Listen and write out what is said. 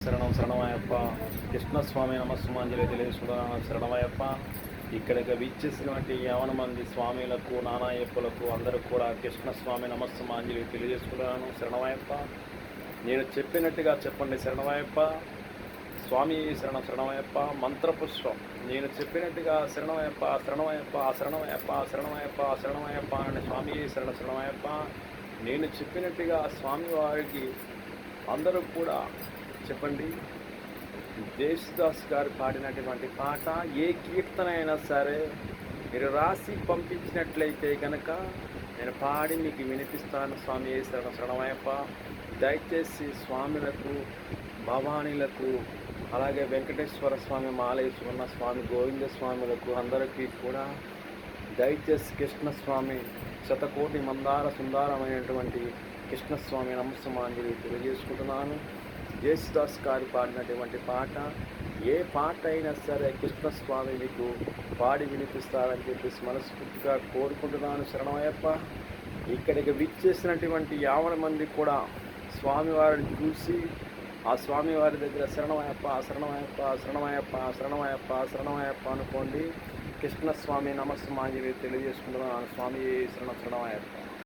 శరణం శరణమయ్యప్ప. కృష్ణస్వామి నమస్సుమాంజలి తెలియజేసుకుంటున్నాను. శరణమయ్యప్ప. ఇక్కడికి విచ్చేసినటువంటి యావన మంది స్వామిలకు, నానాయప్పలకు అందరూ కూడా కృష్ణస్వామి నమస్సుమాంజలి తెలియజేసుకుంటున్నాను. శరణమయ్యప్ప. నేను చెప్పినట్టుగా చెప్పండి. శరణమయ్యప్ప. స్వామి శరణం శరణమయ్యప్ప. మంత్రపుష్పం నేను చెప్పినట్టుగా శరణమయ్యప్ప శరణమయ్యప్ప శరణమయ్యప్ప శరణమయ్యప్ప శరణమయ్యప్ప అని స్వామి శరణమయ్యప్ప. నేను చెప్పినట్టుగా స్వామివారికి అందరూ కూడా చెప్పండి. దేశదాస్ గారు పాడినటువంటి పాట ఏ కీర్తన అయినా సరే మీరు రాసి పంపించినట్లయితే కనుక నేను పాడి మీకు వినిపిస్తాను. స్వామి శరణమయ్యప్ప. దయచేసి స్వామిలకు, భవానీలకు, అలాగే వెంకటేశ్వర స్వామి మాలేశ్వర స్వామి, గోవింద స్వాములకు అందరికీ కూడా దయచేసి కృష్ణస్వామి శతకోటి మందార సుందరమైనటువంటి కృష్ణస్వామి నమస్సుమాంజలి తెలియజేసుకుంటున్నాను. జేసుదాస్ గారు పాడినటువంటి పాట ఏ పాట అయినా సరే కృష్ణస్వామి మీకు పాడి వినిపిస్తారని చెప్పేసి మనస్ఫూర్తిగా కోరుకుంటున్నాను. శరణమయ్యప్ప. ఇక్కడికి విచ్చేసినటువంటి 50 మంది కూడా స్వామివారిని చూసి ఆ స్వామివారి దగ్గర శరణమయ్యప్ప శరణమయ్యప్ప శరణమయ్యప్ప శరణమయ్యప్ప శరణమయ్యప్ప అనుకోండి. కృష్ణస్వామి నమస్సుమాంజలి తెలియజేసుకుంటున్నాను. స్వామి శరణమయ్యప్ప.